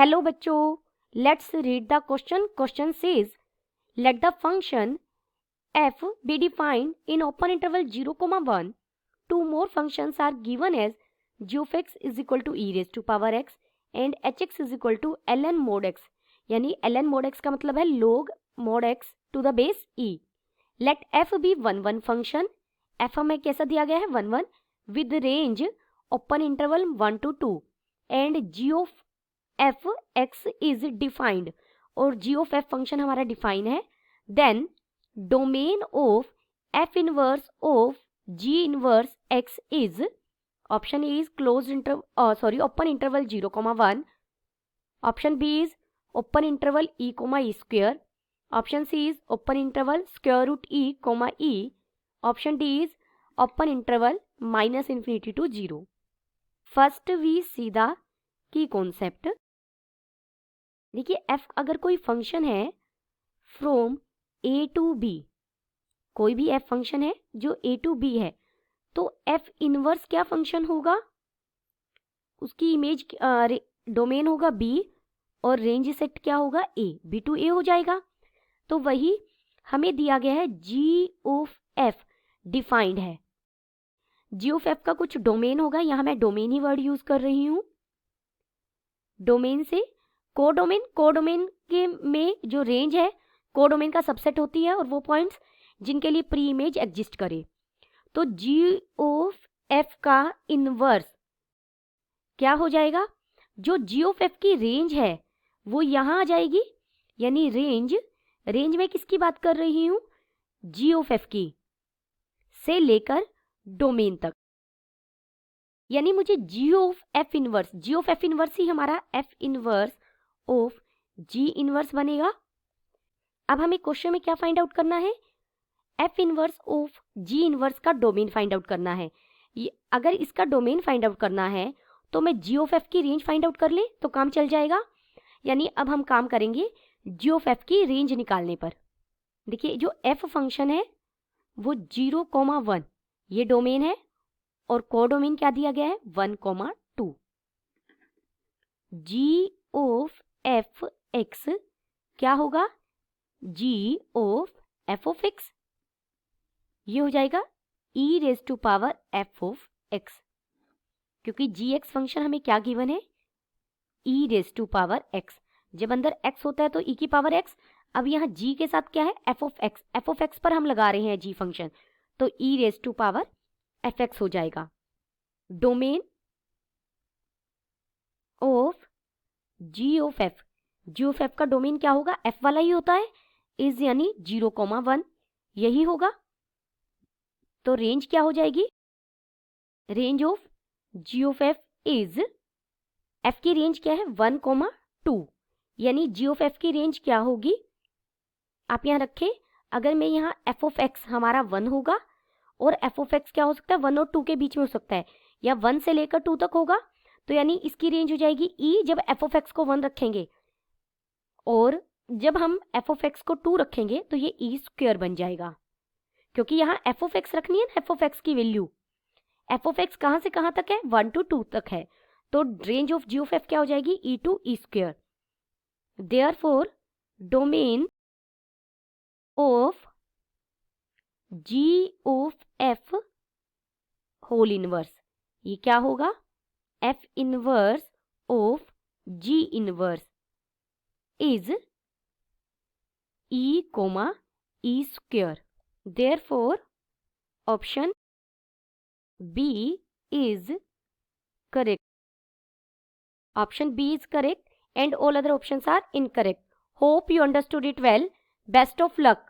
Hello बच्चों, let's read the question. Question says let the function f be defined in open interval 0,1. Two more functions are given as g of x is equal to e raised to power x and hx is equal to ln mod x. यानी ln mod x का मतलब है log mod x to the base e. Let f be 1 function. f हमें कैसा दिया गया है 1 with range open interval 1 to 2 and g of f x is defined. और g of f फंक्शन हमारा डिफाइन है. Then domain of f inverse of g inverse x is option A is open interval 0,1. option B is open interval e, e square. option C is open interval square root e, e. option D is open interval minus infinity to 0. First we see the key concept. देखिए f अगर कोई function है from a to b, कोई भी f function है जो a to b है, तो f इनवर्स क्या फंक्शन होगा, उसकी इमेज डोमेन होगा b और रेंज सेट क्या होगा a, b टू a हो जाएगा. तो वही हमें दिया गया है g ऑफ f डिफाइंड है. g ऑफ f का कुछ डोमेन होगा, यहां मैं डोमेन ही वर्ड यूज कर रही हूं. डोमेन से कोडोमेन के में जो रेंज है कोडोमेन का सबसेट होती है और वो पॉइंट्स जिनके लिए प्री इमेज एग्जिस्ट करे. तो g ऑफ f का इनवर्स क्या हो जाएगा, जो g ऑफ f की रेंज है वो यहां आ जाएगी. यानी रेंज में किसकी बात कर रही हूं, g ऑफ f की, से लेकर डोमेन तक. यानी मुझे g ऑफ f इनवर्स ही हमारा f inverse of g inverse बनेगा. अब हमें क्वेश्चन में क्या फाइंड आउट करना है, f inverse of g inverse का डोमेन फाइंड आउट करना है. अगर इसका डोमेन फाइंड आउट करना है तो मैं g ऑफ f की रेंज फाइंड आउट कर ले तो काम चल जाएगा. यानी अब हम काम करेंगे g ऑफ f की रेंज निकालने पर. देखिए जो f फंक्शन है वो 0,1 ये डोमेन है और कोडोमेन क्या दिया गया है 1,2. g ऑफ f x क्या होगा, g of f of x, ये हो जाएगा e raise to power f of x, क्योंकि gx फंक्शन हमें क्या गिवन है e raise to power x. जब अंदर x होता है तो e की पावर x. अब यहाँ g के साथ क्या है f ऑफ x पर हम लगा रहे हैं g फंक्शन, तो e raise to power fx हो जाएगा. Domain of g of f का डोमेन क्या होगा, f वाला ही होता है, इज यानी 0,1 यही होगा. तो रेंज क्या हो जाएगी, range of g of f is, f की रेंज क्या है 1,2, यानी g ऑफ f की रेंज क्या होगी, आप यहां रखें. अगर मैं यहाँ f ऑफ x हमारा 1 होगा और f ऑफ x क्या हो सकता है 1 और 2 के बीच में हो सकता है, या 1 से लेकर 2 तक होगा, तो यानी इसकी रेंज हो जाएगी e जब f ऑफ x को 1 रखेंगे, और जब हम f ऑफ x को 2 रखेंगे तो ये e स्क्वायर बन जाएगा, क्योंकि यहाँ f ऑफ x रखनी है ना f ऑफ x की वैल्यू. f ऑफ x कहाँ से कहाँ तक है 1 to 2 तक है, तो range of g of f क्या हो जाएगी e to e square. Therefore domain of g of f whole inverse, ये क्या होगा f inverse of g inverse is e, e square. Therefore, option B is correct. Option B is correct and all other options are incorrect. Hope you understood it well. Best of luck.